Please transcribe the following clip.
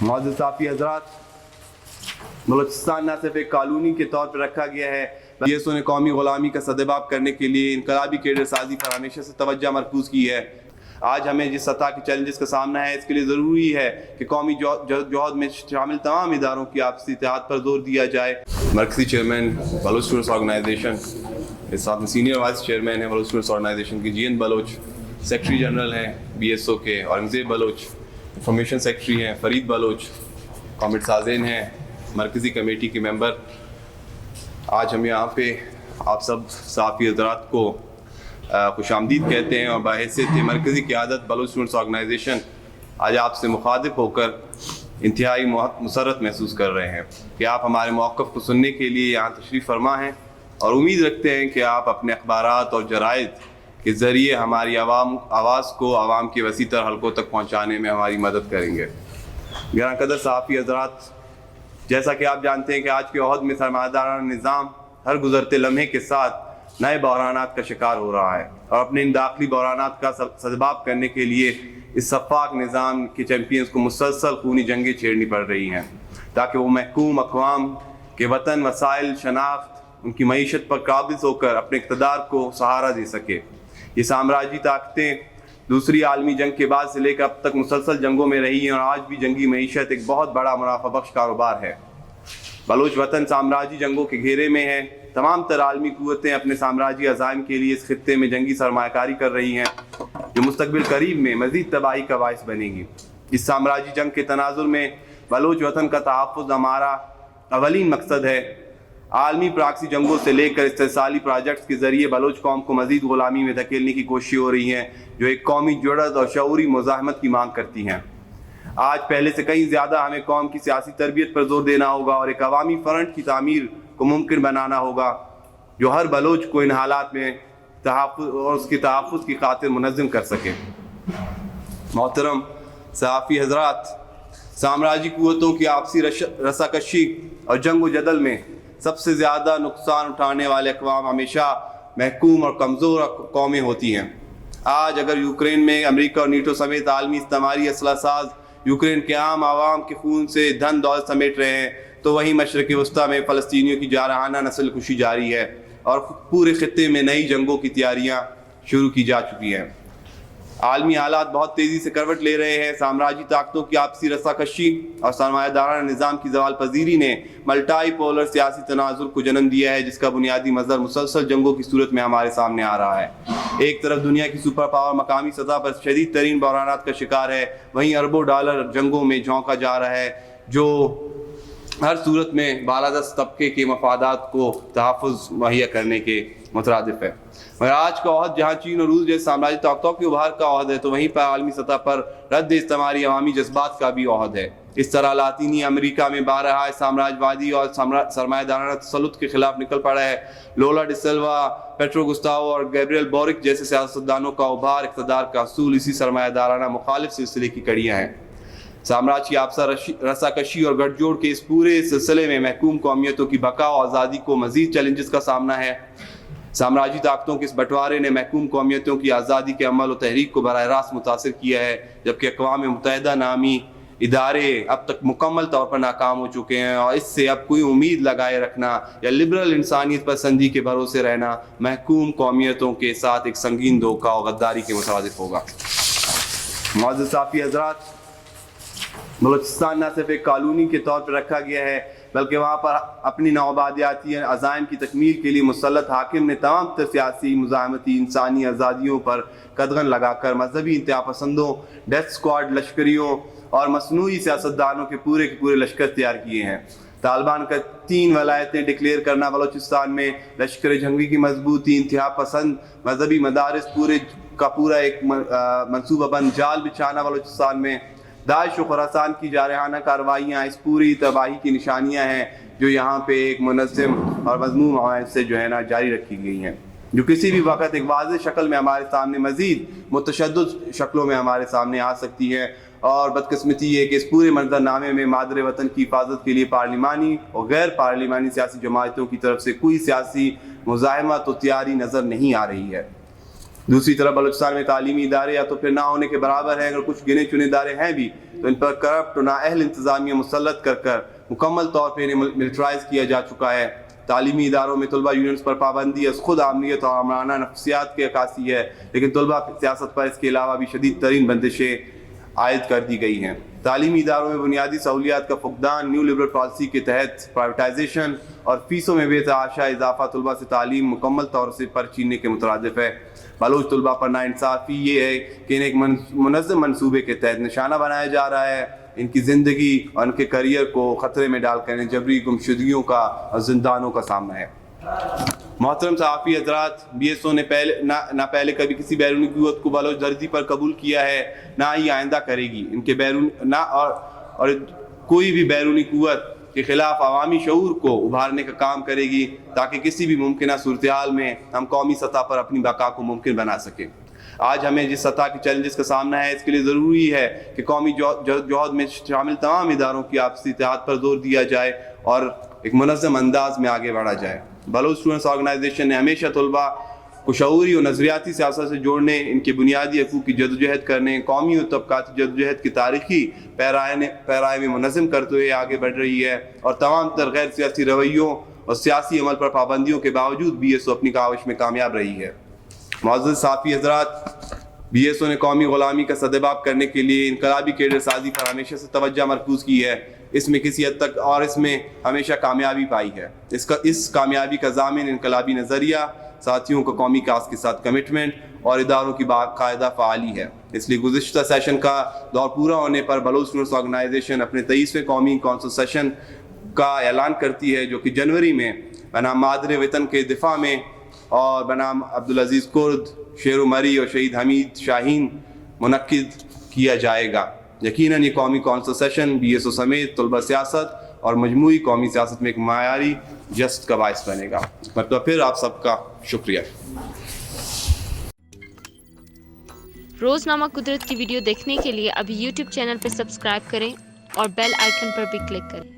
معزز صحافی حضرات، بلوچستان نہ صرف ایک کالونی کے طور پر رکھا گیا ہے، BSO نے قومی غلامی کا سدباب کرنے کے لیے انقلابی کیڈر سازی پر ہمیشہ سے توجہ مرکوز کی ہے۔ آج ہمیں جس سطح کے چیلنجز کا سامنا ہے، اس کے لیے ضروری ہے کہ قومی جوہد میں شامل تمام اداروں کی آپسی اتحاد پر زور دیا جائے۔ مرکزی چیئرمین بلوچ اسٹوڈنٹس آرگنائزیشن، اس ساتھ میں سینئر وائس چیئرمین ہیں بلوچ اسٹوڈنٹس آرگنائزیشن کی GN بلوچ، سیکرٹری جنرل ہیں BSO کے اورنگزیب بلوچ، انفارمیشن سیکرٹری ہیں فرید بلوچ، کامنٹ سازین ہیں، مرکزی کمیٹی کے ممبر۔ آج ہم یہاں پہ آپ سب صحافی حضرات کو خوش آمدید کہتے ہیں، اور بحیثیت مرکزی قیادت بلوچ اسٹوڈنٹس آرگنائزیشن آج آپ سے مخاطب ہو کر انتہائی مسرت محسوس کر رہے ہیں کہ آپ ہمارے موقف کو سننے کے لیے یہاں تشریف فرما ہیں، اور امید رکھتے ہیں کہ آپ اپنے اخبارات اور جرائد کے ذریعے ہماری آواز کو عوام کے وسیع تر حلقوں تک پہنچانے میں ہماری مدد کریں گے۔ گراں قدر صحافی حضرات، جیسا کہ آپ جانتے ہیں کہ آج کے عہد میں سرمایہ دارانہ نظام ہر گزرتے لمحے کے ساتھ نئے بحرانات کا شکار ہو رہا ہے، اور اپنے ان داخلی بحرانات کا سدباب کرنے کے لیے اس سفاک نظام کے چیمپئنز کو مسلسل خونی جنگیں چھیڑنی پڑ رہی ہیں تاکہ وہ محکوم اقوام کے وطن، وسائل، شناخت، ان کی معیشت پر قابض ہو کر اپنے اقتدار کو سہارا دے سکے۔ یہ سامراجی طاقتیں دوسری عالمی جنگ کے بعد سے لے کر اب تک مسلسل جنگوں میں رہی ہیں، اور آج بھی جنگی معیشت ایک بہت بڑا منافع بخش کاروبار ہے۔ بلوچ وطن سامراجی جنگوں کے گھیرے میں ہے۔ تمام تر عالمی قوتیں اپنے سامراجی عزائم کے لیے اس خطے میں جنگی سرمایہ کاری کر رہی ہیں، جو مستقبل قریب میں مزید تباہی کا باعث بنے گی۔ اس سامراجی جنگ کے تناظر میں بلوچ وطن کا تحفظ ہمارا اولین مقصد ہے۔ عالمی پراکسی جنگوں سے لے کر استحصالی پروجیکٹس کے ذریعے بلوچ قوم کو مزید غلامی میں دھکیلنے کی کوششیں ہو رہی ہیں، جو ایک قومی جرأت اور شعوری مزاحمت کی مانگ کرتی ہیں۔ آج پہلے سے کہیں زیادہ ہمیں قوم کی سیاسی تربیت پر زور دینا ہوگا، اور ایک عوامی فرنٹ کی تعمیر کو ممکن بنانا ہوگا جو ہر بلوچ کو ان حالات میں تحفظ اور اس کے تحفظ کی خاطر منظم کر سکے۔ محترم صحافی حضرات، سامراجی قوتوں کی آپسی رساکشی اور جنگ و جدل میں سب سے زیادہ نقصان اٹھانے والے اقوام ہمیشہ محکوم اور کمزور قومیں ہوتی ہیں۔ آج اگر یوکرین میں امریکہ اور نیٹو سمیت عالمی استعماری اسلحہ ساز یوکرین کے عام عوام کے خون سے دھن دولت سمیٹ رہے ہیں، تو وہیں مشرق وسطیٰ میں فلسطینیوں کی جارحانہ نسل کشی جاری ہے، اور پورے خطے میں نئی جنگوں کی تیاریاں شروع کی جا چکی ہیں۔ عالمی حالات بہت تیزی سے کروٹ لے رہے ہیں۔ سامراجی طاقتوں کی آپسی رساکشی اور سرمایہ دارانہ نظام کی زوال پذیری نے ملٹائی پولر سیاسی تناظر کو جنم دیا ہے، جس کا بنیادی مظہر مسلسل جنگوں کی صورت میں ہمارے سامنے آ رہا ہے۔ ایک طرف دنیا کی سپر پاور مقامی سطح پر شدید ترین بحرانات کا شکار ہے، وہیں اربوں ڈالر جنگوں میں جھونکا جا رہا ہے، جو ہر صورت میں بالادست طبقے کے مفادات کو تحفظ مہیا کرنے کے مترادف ہے۔ اور آج کا عہد جہاں چین اور روس جیسے سامراجی طاقتوں کے ابھار کا عہد ہے، تو وہیں پر عالمی سطح پر رد استعماری عوامی جذبات کا بھی عہد ہے۔ اس طرح لاطینی امریکہ میں بارہا سامراج وادی اور سرمایہ دارانہ تسلط کے خلاف نکل پڑا ہے۔ لولا ڈی سلوا، پیٹرو گسٹاو اور گیبریل بورک جیسے سیاستدانوں کا ابھار اقتدار کا اصول اسی سرمایہ دارانہ مخالف سلسلے کی کڑیاں ہیں۔ سامراج کی آپسہ رساکشی اور گٹھ جوڑ کے اس پورے سلسلے میں محکوم قومیتوں کی بقا و آزادی کو مزید چیلنجز کا سامنا ہے۔ سامراجی طاقتوں کے اس بٹوارے نے محکوم قومیتوں کی آزادی کے عمل و تحریک کو براہ راست متاثر کیا ہے، جبکہ اقوام متحدہ نامی ادارے اب تک مکمل طور پر ناکام ہو چکے ہیں، اور اس سے اب کوئی امید لگائے رکھنا یا لبرل انسانیت پسندی کے بھروسے رہنا محکوم قومیتوں کے ساتھ ایک سنگین دھوکہ اور غداری کے مترادف ہوگا۔ معزز صحافی حضرات، بلوچستان نہ صرف ایک کالونی کے طور پر رکھا گیا ہے، بلکہ وہاں پر اپنی نوآبادیاتی عزائم کی تکمیل کے لیے مسلط حاکم نے تمام تر سیاسی، مزاحمتی، انسانی آزادیوں پر قدغن لگا کر مذہبی انتہا پسندوں، ڈیتھ سکواڈ لشکریوں اور مصنوعی سیاستدانوں کے پورے لشکر تیار کیے ہیں۔ طالبان کا 3 ولایتیں ڈکلیئر کرنا بلوچستان میں، لشکر جنگی کی مضبوطی، انتہا پسند مذہبی مدارس پورا ایک منصوبہ بند جال بچھانا بلوچستان میں، داعش و خراسان کی جارحانہ کارروائیاں اس پوری تباہی کی نشانیاں ہیں، جو یہاں پہ ایک منظم اور مضموم عوائد سے جاری رکھی گئی ہیں، جو کسی بھی وقت ایک واضح شکل میں ہمارے سامنے مزید متشدد شکلوں میں ہمارے سامنے آ سکتی ہے۔ اور بدقسمتی یہ کہ اس پورے منظرنامے میں مادر وطن کی حفاظت کے لیے پارلیمانی اور غیر پارلیمانی سیاسی جماعتوں کی طرف سے کوئی سیاسی مزاحمت و تیاری نظر نہیں آ رہی ہے۔ دوسری طرف بلوچستان میں تعلیمی ادارے یا تو پھر نہ ہونے کے برابر ہیں، اگر کچھ گنے چنے ادارے ہیں بھی تو ان پر کرپٹ اور نااہل انتظامیہ مسلط کر مکمل طور پہ انہیں ملٹرائز کیا جا چکا ہے۔ تعلیمی اداروں میں طلبہ یونینز پر پابندی از خود آمریت اور آمرانہ نفسیات کی عکاسی ہے، لیکن طلبہ سیاست پر اس کے علاوہ بھی شدید ترین بندشیں عائد کر دی گئی ہیں۔ تعلیمی اداروں میں بنیادی سہولیات کا فقدان، نیو لبرل پالیسی کے تحت پرائیویٹائزیشن اور فیسوں میں بے تحاشا اضافہ طلبہ سے تعلیم مکمل طور سے پر چھیننے کے مترادف ہے۔ بلوچ طلبہ پر ناانصافی یہ ہے کہ انہیں ایک منظم منصوبے کے تحت نشانہ بنایا جا رہا ہے، ان کی زندگی اور ان کے کیریئر کو خطرے میں ڈال کر انہیں جبری گمشدگیوں کا اور زندانوں کا سامنا ہے۔ محترم صحافی حضرات، بی ایس او نے نہ پہلے کبھی کسی بیرونی قوت کو بلوچ دھرتی پر قبول کیا ہے، نہ ہی آئندہ کرے گی۔ ان کے اور کوئی بھی بیرونی قوت کے خلاف عوامی شعور کو ابھارنے کا کام کرے گی تاکہ کسی بھی ممکنہ صورتحال میں ہم قومی سطح پر اپنی بقا کو ممکن بنا سکیں۔ آج ہمیں جس سطح کے چیلنجز کا سامنا ہے، اس کے لیے ضروری ہے کہ قومی جوہد میں شامل تمام اداروں کی آپسی اتحاد پر زور دیا جائے اور ایک منظم انداز میں آگے بڑھا جائے۔ بلوچ اسٹوڈنٹس آرگنائزیشن نے ہمیشہ طلبہ کو شعوری اور نظریاتی سیاست سے جوڑنے، ان کے بنیادی حقوق کی جدوجہد کرنے، قومی اور طبقاتی جدوجہد کی تاریخی پیرائے میں منظم کرتے ہوئے آگے بڑھ رہی ہے، اور تمام تر غیر سیاسی رویوں اور سیاسی عمل پر پابندیوں کے باوجود بی ایس او اپنی کاوش میں کامیاب رہی ہے۔ معزز صحافی حضرات، بی ایس او نے قومی غلامی کا سدباب کرنے کے لیے انقلابی کیڈر سازی پر ہمیشہ سے توجہ مرکوز کی ہے، اس میں کسی حد تک اور اس میں ہمیشہ کامیابی پائی ہے۔ اس کامیابی کا ضامن انقلابی نظریہ، ساتھیوں کا قومی کاز کے ساتھ کمٹمنٹ اور اداروں کی باقاعدہ فعالی ہے۔ اس لیے گزشتہ سیشن کا دور پورا ہونے پر بلوچ اسٹوڈنٹس آرگنائزیشن اپنے 23ویں قومی کونسل سیشن کا اعلان کرتی ہے، جو کہ جنوری میں بنام مادر وطن کے دفاع میں اور بنام عبدالعزیز کرد، شیرو مری اور شہید حمید شاہین منعقد کیا جائے گا۔ یقیناً یہ قومی council session B S O سمیت طلبہ سیاست اور مجموعی قومی سیاست میں ایک معیاری جست کا باعث بنے گا۔ مرتبہ پھر آپ سب کا شکریہ۔ روزنامہ قدرت کی ویڈیو دیکھنے کے لیے ابھی یوٹیوب چینل پر سبسکرائب کریں اور بیل آئیکن پر بھی کلک کریں۔